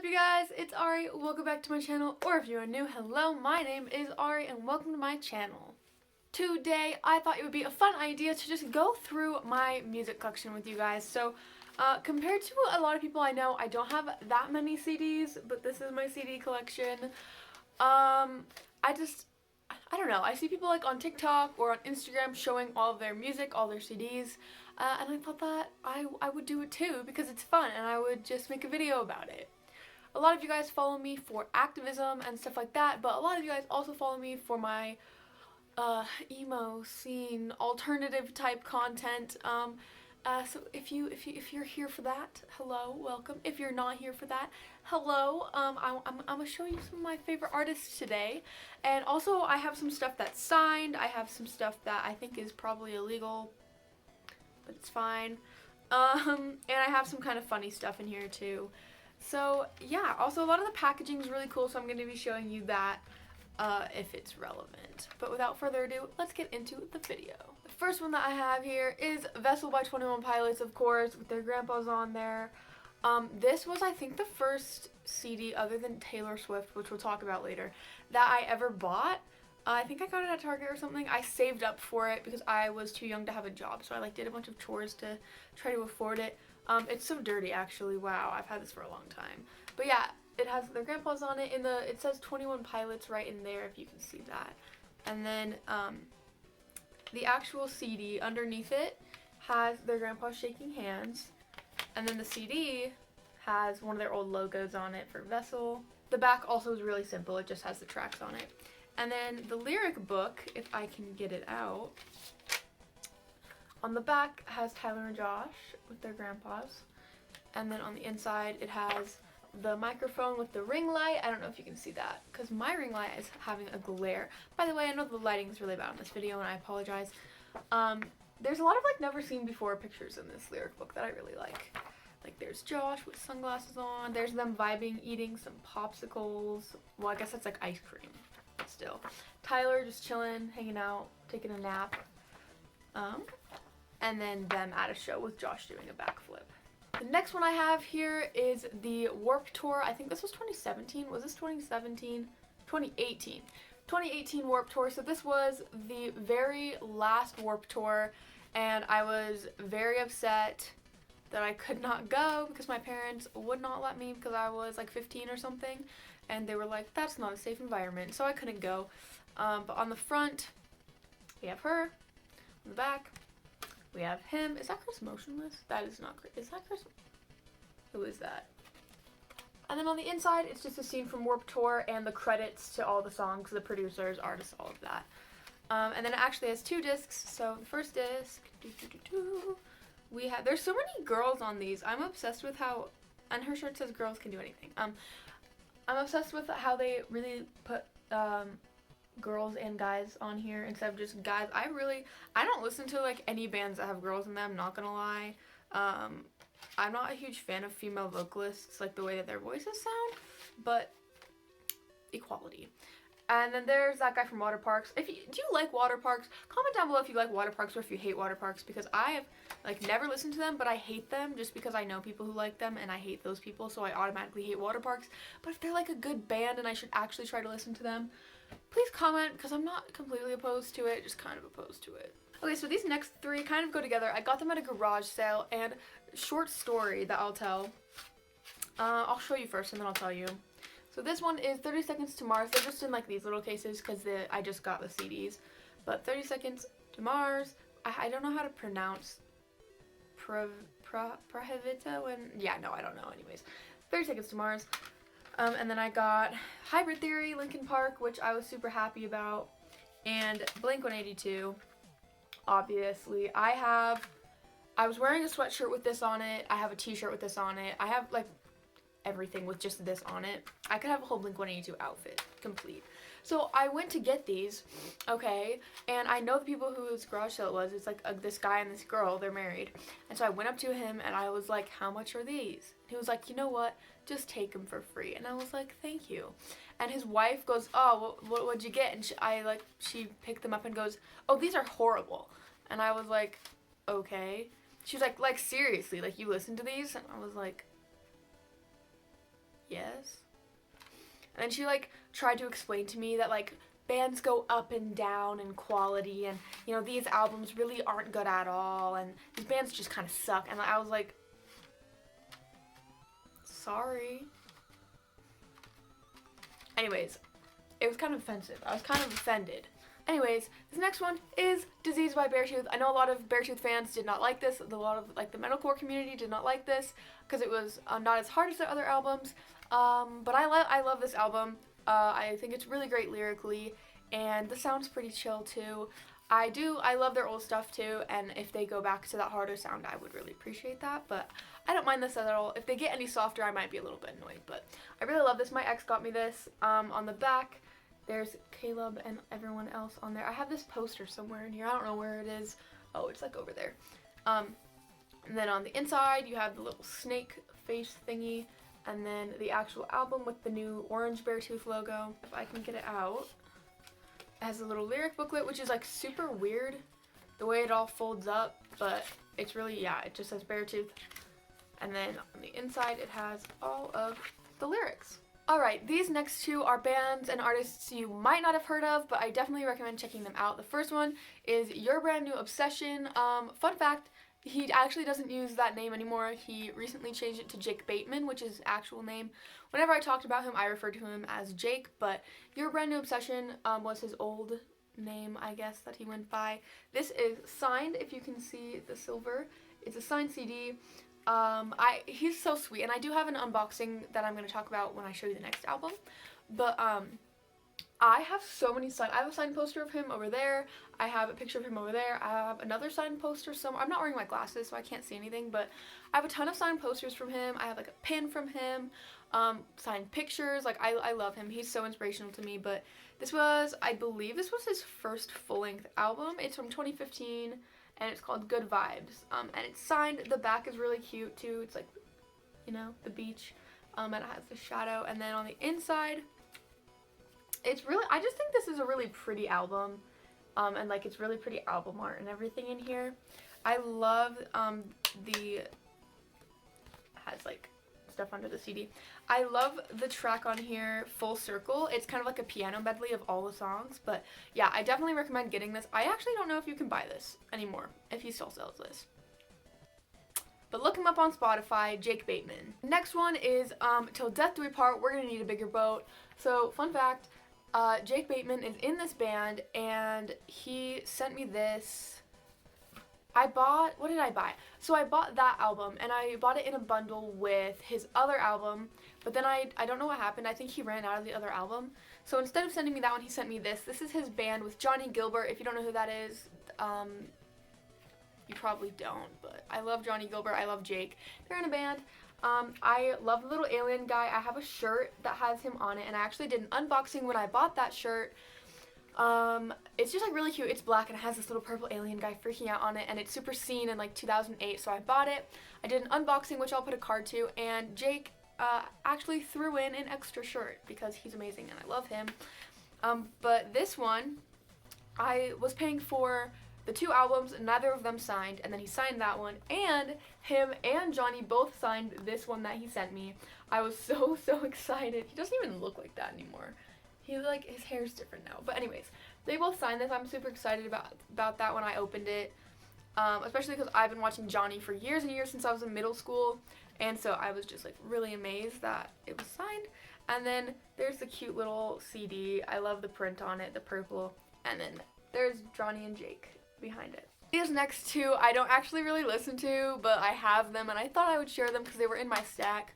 up, you guys? It's Ari. Welcome back to my channel, or if you are new, hello, my name is Ari and welcome to my channel. Today, I thought it would be a fun idea to just go through my music collection with you guys. So, compared to a lot of people I know, I don't have that many CDs, but this is my CD collection. I don't know, I see people like on TikTok or on Instagram showing all of their music, all their CDs, and I thought that I would do it too because it's fun and I would just make a video about it. A lot of you guys follow me for activism and stuff like that, but a lot of you guys also follow me for my emo scene, alternative type content. So if you're here for that, hello, welcome. If you're not here for that, hello. I'm gonna show you some of my favorite artists today, and also I have some stuff that's signed. I have some stuff that I think is probably illegal, but it's fine. And I have some kind of funny stuff in here too. So yeah, also a lot of the packaging is really cool, so I'm going to be showing you that if it's relevant. But without further ado, let's get into the video. The first one that I have here is Vessel by 21 Pilots, of course, with their grandpas on there. This was, I think, the first CD other than Taylor Swift, which we'll talk about later, that I ever bought. I think I got it at Target or something. I saved up for it because I was too young to have a job, so I did a bunch of chores to try to afford it. It's so dirty, actually. Wow, I've had this for a long time. But yeah, it has their grandpas on it. It says 21 Pilots right in there, if you can see that. And then the actual CD underneath it has their grandpas shaking hands. And then the CD has one of their old logos on it for Vessel. The back also is really simple. It just has the tracks on it. And then the lyric book, if I can get it out, on the back has Tyler and Josh with their grandpas. And then on the inside it has the microphone with the ring light. I don't know if you can see that because my ring light is having a glare. By the way, I know the lighting is really bad on this video and I apologize. There's a lot of like never seen before pictures in this lyric book that I really like. Like there's Josh with sunglasses on. There's them vibing, eating some popsicles. Well, I guess that's like ice cream, but still. Tyler just chilling, hanging out, taking a nap. And then them at a show with Josh doing a backflip. The next one I have here is the Warped Tour. I think this was 2017. Was this 2017? 2018. 2018 Warped Tour. So this was the very last Warped Tour, and I was very upset that I could not go because my parents would not let me because I was like 15 or something, and they were like, that's not a safe environment, so I couldn't go. But on the front, we have her. On the back, we have him. Is that Chris Motionless? That is not Chris. Is that Chris? Who is that? And then on the inside, it's just a scene from Warped Tour and the credits to all the songs, the producers, artists, all of that. And then it actually has two discs. So the first disc, we have. There's so many girls on these. I'm obsessed with how, and her shirt says "Girls Can Do Anything." I'm obsessed with how they really put girls and guys on here instead of just guys. I don't listen to like any bands that have girls in them, not gonna lie. I'm not a huge fan of female vocalists, like the way that their voices sound, but equality. And then there's that guy from Water Parks. Do you like Water Parks? Comment down below if you like Water Parks or if you hate Water Parks, because I have like never listened to them, but I hate them just because I know people who like them and I hate those people, so I automatically hate Water Parks. But if they're like a good band and I should actually try to listen to them, please comment, because I'm not completely opposed to it, just kind of opposed to it. Okay, so these next three kind of go together. I got them at a garage sale, and short story that I'll tell. I'll show you first and then I'll tell you. So this one is 30 Seconds to Mars. They're just in like these little cases because I just got the CDs. But 30 Seconds to Mars, I don't know how to pronounce Prohevito In... Yeah, no, I don't know anyways. 30 Seconds to Mars. And then I got Hybrid Theory, Linkin Park, which I was super happy about, and Blink-182, obviously. I was wearing a sweatshirt with this on it, I have a t-shirt with this on it, I have like everything with just this on it. I could have a whole Blink-182 outfit, complete. So I went to get these, okay, and I know the people whose garage sale it was. It's like this guy and this girl, they're married. And so I went up to him and I was like, how much are these? He was like, you know what, just take them for free. And I was like, thank you. And his wife goes, oh, what'd you get? And she picked them up and goes, oh, these are horrible. And I was like, okay. She was like seriously, like you listen to these? And I was like, yes. And then she like tried to explain to me that like bands go up and down in quality, and you know, these albums really aren't good at all, and these bands just kind of suck. And I was like, sorry. Anyways, it was kind of offensive. I was kind of offended. Anyways, this next one is Disease by Beartooth. I know a lot of Beartooth fans did not like this. A lot of like the metalcore community did not like this because it was not as hard as their other albums. But I love this album. I think it's really great lyrically, and the sound's pretty chill too. I love their old stuff too, and if they go back to that harder sound, I would really appreciate that, but I don't mind this at all. If they get any softer, I might be a little bit annoyed, but I really love this. My ex got me this. On the back, there's Caleb and everyone else on there. I have this poster somewhere in here. I don't know where it is. Oh, it's like over there. And then on the inside, you have the little snake face thingy, and then the actual album with the new orange Beartooth logo. If I can get it out. It has a little lyric booklet, which is like super weird the way it all folds up, but it's really, yeah, it just says Beartooth. And then on the inside, it has all of the lyrics. Alright, these next two are bands and artists you might not have heard of, but I definitely recommend checking them out. The first one is Your Brand New Obsession. Fun fact, he actually doesn't use that name anymore. He recently changed it to Jake Bateman, which is his actual name. Whenever I talked about him, I referred to him as Jake, but Your Brand New Obsession was his old name, I guess, that he went by. This is signed, if you can see the silver. It's a signed CD. He's so sweet, and I do have an unboxing that I'm going to talk about when I show you the next album, but I have so many I have a signed poster of him over there. I have a picture of him over there. I have another signed poster somewhere. I'm not wearing my glasses, so I can't see anything, but I have a ton of signed posters from him. I have like a pin from him, signed pictures. Like, I love him. He's so inspirational to me, but this was, I believe this was his first full-length album. It's from 2015, and it's called Good Vibes, and it's signed. The back is really cute, too. It's like, you know, the beach, and it has the shadow, and then on the inside, it's really, I just think this is a really pretty album, and like it's really pretty album art and everything in here. I love has like stuff under the CD. I love the track on here, Full Circle. It's kind of like a piano medley of all the songs, but yeah, I definitely recommend getting this. I actually don't know if you can buy this anymore, if he still sells this. But look him up on Spotify, Jake Bateman. Next one is Til Death Do We Part, We're Gonna Need a Bigger Boat. So, fun fact, Jake Bateman is in this band, and he sent me this. What did I buy? So I bought that album, and I bought it in a bundle with his other album, but then I don't know what happened. I think he ran out of the other album. So instead of sending me that one, he sent me this. This is his band with Johnnie, Guilbert. If you don't know who that is, you probably don't, but I love Johnnie, Guilbert. I love Jake. They're in a band. I love the little alien guy. I have a shirt that has him on it, and I actually did an unboxing when I bought that shirt. It's just like really cute. It's black and it has this little purple alien guy freaking out on it, and it's super seen in like 2008, so I bought it. I did an unboxing, which I'll put a card to, and Jake actually threw in an extra shirt because he's amazing and I love him. But this one, I was paying for the two albums, neither of them signed, and then he signed that one, and him and Johnnie both signed this one that he sent me. I was so excited. He doesn't even look like that anymore. He, like, his hair's different now. But anyways, they both signed this. I'm super excited about that when I opened it, especially because I've been watching Johnnie for years and years since I was in middle school, and so I was just like really amazed that it was signed. And then there's the cute little CD. I love the print on it, the purple, and then there's Johnnie and Jake behind it. These next two I don't actually really listen to, but I have them, and I thought I would share them because they were in my stack.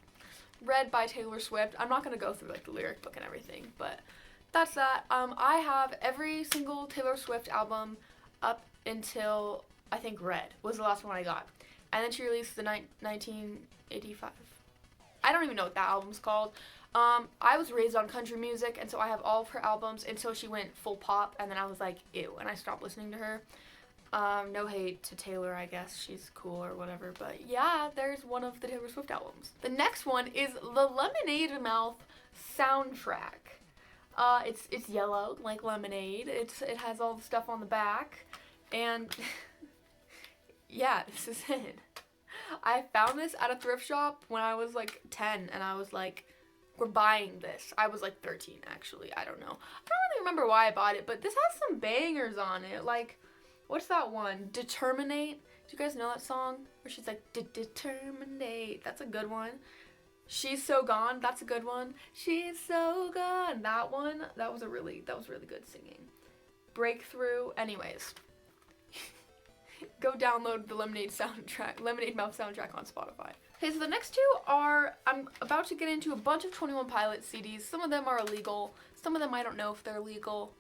Read by Taylor Swift. I'm not going to go through like the lyric book and everything, but that's that. I have every single Taylor Swift album up until, I think, Red was the last one I got. And then she released the 1985. I don't even know what that album's called. I was raised on country music, and so I have all of her albums until she went full pop, and then I was like, ew, and I stopped listening to her. No hate to Taylor, I guess she's cool or whatever, but yeah, there's one of the Taylor Swift albums. The next one is the Lemonade Mouth soundtrack. It's yellow, like lemonade. It has all the stuff on the back, and yeah, this is it. I found this at a thrift shop when I was like 10, and I was like, were buying this. I was like 13 actually, I don't know. I don't really remember why I bought it, but this has some bangers on it. Like, what's that one? Determinate. Do you guys know that song? Where she's like, determinate. That's a good one. She's So Gone. That's a good one. She's So Gone. That one. That was really good singing. Breakthrough. Anyways. Go download the Lemonade Mouth soundtrack on Spotify. Okay, so the next two are, I'm about to get into a bunch of 21 Pilots CDs. Some of them are illegal. Some of them I don't know if they're legal.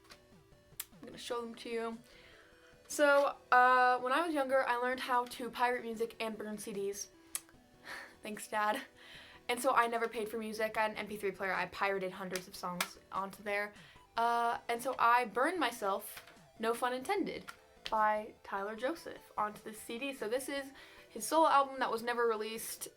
I'm gonna show them to you. So, when I was younger, I learned how to pirate music and burn CDs. Thanks, Dad. And so I never paid for music. I had an MP3 player. I pirated hundreds of songs onto there. And so I burned myself No Phun Intended by Tyler Joseph onto this CD. So this is his solo album that was never released.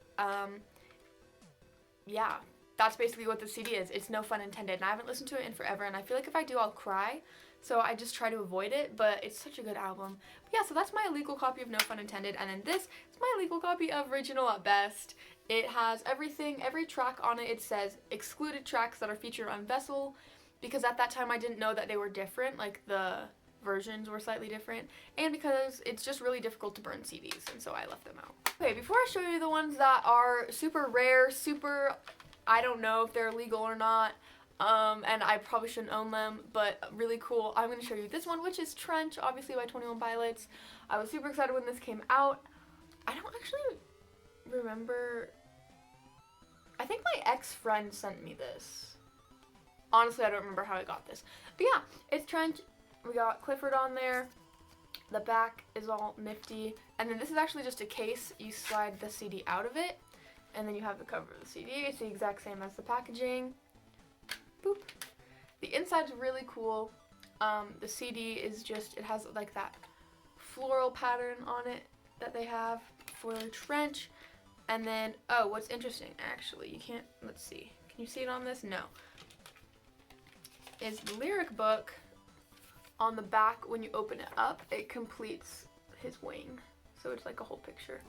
Yeah, that's basically what the CD is. It's No Phun Intended. And I haven't listened to it in forever. And I feel like if I do, I'll cry. So I just try to avoid it, but it's such a good album. But yeah, so that's my illegal copy of No Phun Intended, and then this is my legal copy of Original at Best. It has everything, every track on it. It says excluded tracks that are featured on Vessel, because at that time I didn't know that they were different, like the versions were slightly different, and because it's just really difficult to burn CDs, and so I left them out. Okay, before I show you the ones that are super rare, I don't know if they're legal or not, and I probably shouldn't own them, but really cool. I'm going to show you this one, which is Trench, obviously by 21 Pilots. I was super excited when this came out. I don't actually remember. I think my ex-friend sent me this. Honestly, I don't remember how I got this. But yeah, it's Trench. We got Clifford on there. The back is all nifty. And then this is actually just a case. You slide the CD out of it, and then you have the cover of the CD. It's the exact same as the packaging. Boop. The inside's really cool. The CD is just, it has like that floral pattern on it that they have for the Trench. And then, oh, what's interesting, actually, you can't, let's see. Can you see it on this? No. Is the lyric book on the back, when you open it up, it completes his wing. So it's like a whole picture.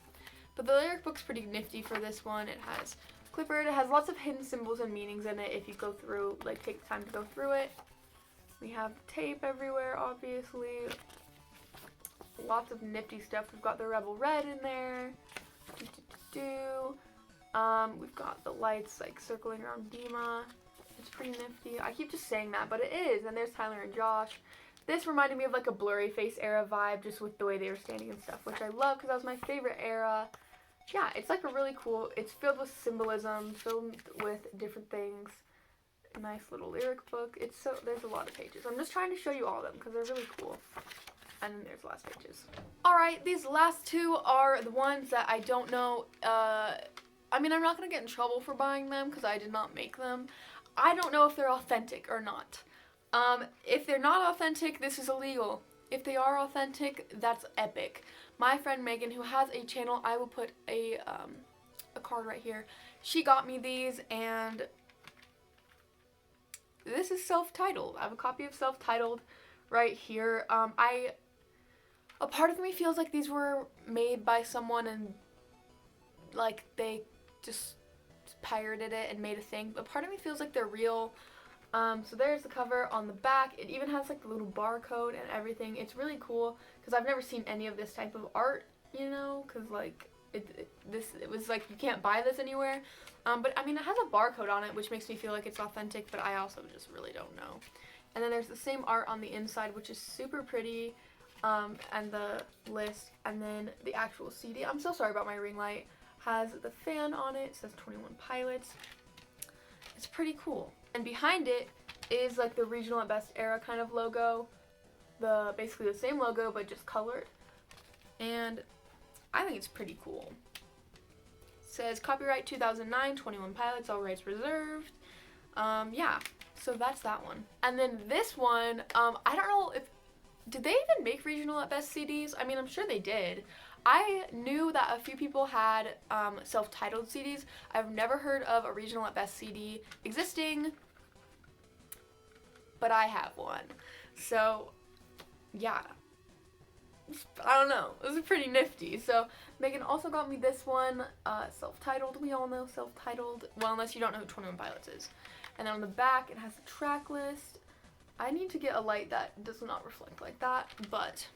But the lyric book's pretty nifty for this one. It has Clifford. It has lots of hidden symbols and meanings in it if you go through, like, take the time to go through it. We have tape everywhere, obviously. Lots of nifty stuff. We've got the Rebel Red in there. We've got the lights, like, circling around Dima. It's pretty nifty. I keep just saying that, but it is. And there's Tyler and Josh. This reminded me of, like, a Blurry Face era vibe, just with the way they were standing and stuff, which I love because that was my favorite era. Yeah, it's like a really cool, it's filled with symbolism, filled with different things. A nice little lyric book. There's a lot of pages. I'm just trying to show you all of them because they're really cool. And then there's the last pages. Alright, these last two are the ones that I don't know. I mean, I'm not going to get in trouble for buying them because I did not make them. I don't know if they're authentic or not. If they're not authentic, this is illegal. If they are authentic, that's epic. My friend Meagan, who has a channel, I will put a card right here. She got me these, and this is self-titled. I have a copy of self-titled right here. A part of me feels like these were made by someone and like they just pirated it and made a thing. But part of me feels like they're real. So there's the cover on the back. It even has like the little barcode and everything. It's really cool because I've never seen any of this type of art, you know, because like it was like you can't buy this anywhere. But I mean, it has a barcode on it, which makes me feel like it's authentic, but I also just really don't know. And then there's the same art on the inside, which is super pretty, and the list, and then the actual CD. I'm so sorry about my ring light. Has the fan on it. It says 21 Pilots. It's pretty cool. And behind it is like the Regional at Best era kind of logo. Basically the same logo, but just colored. And I think it's pretty cool. It says copyright 2009, 21 Pilots, all rights reserved. Yeah, so that's that one. And then this one, I don't know did they even make Regional at Best CDs? I mean, I'm sure they did. I knew that a few people had self-titled CDs. I've never heard of a Regional at Best CD existing, but I have one. So, yeah. I don't know. It was pretty nifty. So Meagan also got me this one, self-titled. We all know self-titled. Well, unless you don't know who 21 Pilots is. And then on the back, it has the track list. I need to get a light that does not reflect like that, but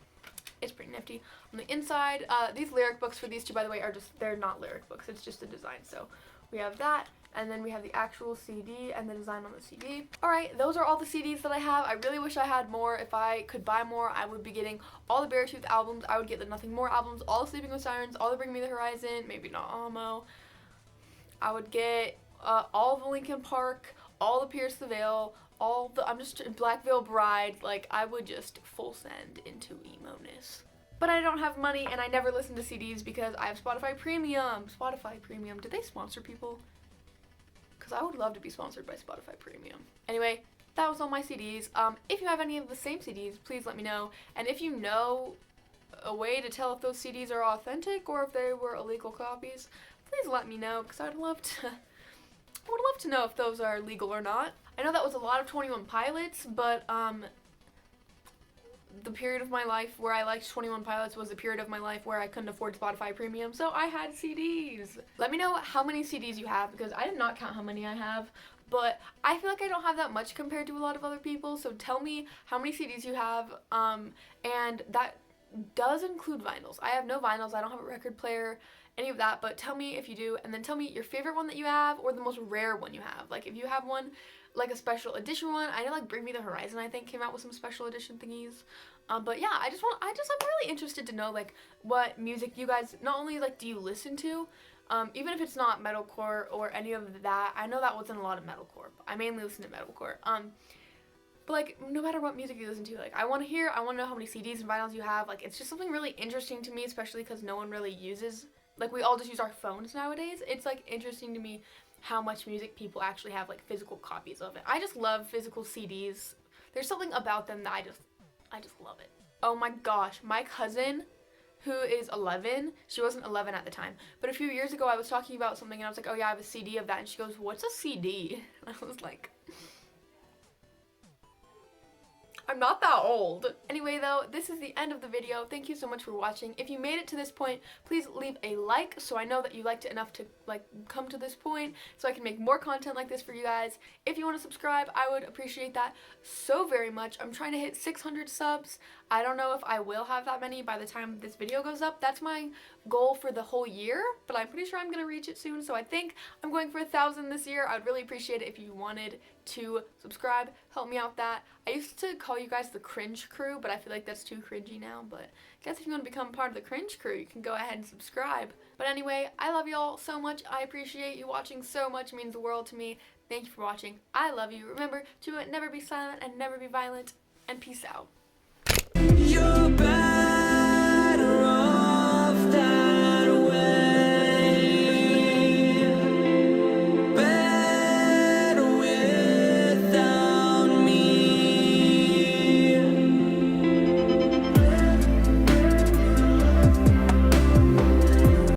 it's pretty nifty. On the inside, these lyric books for these two, by the way, are just, they're not lyric books. It's just a design. So we have that. And then we have the actual CD and the design on the CD. Alright, those are all the CDs that I have. I really wish I had more. If I could buy more, I would be getting all the Beartooth albums. I would get the Nothing More albums, all the Sleeping with Sirens, all the Bring Me the Horizon, maybe not Amo. I would get all the Linkin Park, all the Pierce the Veil, all the, I'm just Black Veil Bride. Like, I would just full send into emo-ness. But I don't have money and I never listen to CDs because I have Spotify Premium. Spotify Premium. Did they sponsor people? Because I would love to be sponsored by Spotify Premium. Anyway, that was all my CDs. If you have any of the same CDs, please let me know. And if you know a way to tell if those CDs are authentic or if they were illegal copies, please let me know, because I would love to know if those are legal or not. I know that was a lot of 21 Pilots, but the period of my life where I liked 21 Pilots was the period of my life where I couldn't afford Spotify Premium, so I had CDs. Let me know how many CDs you have, because I did not count how many I have, but I feel like I don't have that much compared to a lot of other people, so tell me how many CDs you have, and that does include vinyls. I have no vinyls, I don't have a record player, any of that, but tell me if you do, and then tell me your favorite one that you have, or the most rare one you have. Like, if you have one, like a special edition one. I know, like, Bring Me the Horizon, I think, came out with some special edition thingies. But yeah, I'm really interested to know, like, what music you guys, not only, like, do you listen to, even if it's not metalcore or any of that. I know that wasn't a lot of metalcore, but I mainly listen to metalcore. But, like, no matter what music you listen to, like, I want to know how many CDs and vinyls you have. Like, it's just something really interesting to me, especially because no one really uses, like, we all just use our phones nowadays. It's, like, interesting to me how much music people actually have, like, physical copies of it. I just love physical CDs. There's something about them that I just love it. Oh my gosh, my cousin, who is 11, she wasn't 11 at the time, but a few years ago I was talking about something and I was like, oh yeah, I have a CD of that, and she goes, what's a CD? And I was like, I'm not that old. Anyway though, this is the end of the video. Thank you so much for watching. If you made it to this point, please leave a like so I know that you liked it enough to, like, come to this point so I can make more content like this for you guys. If you want to subscribe, I would appreciate that so very much. I'm trying to hit 600 subs. I don't know if I will have that many by the time this video goes up. That's my goal for the whole year, but I'm pretty sure I'm gonna reach it soon, so I think I'm going for 1,000 this year. I'd really appreciate it if you wanted to subscribe, help me out with that. I used to call you guys the cringe crew, but I feel like that's too cringy now, but I guess if you want to become part of the cringe crew, you can go ahead and subscribe. But anyway, I love y'all so much. I appreciate you watching so much. It means the world to me. Thank you for watching. I love you. Remember to never be silent and never be violent, and peace out.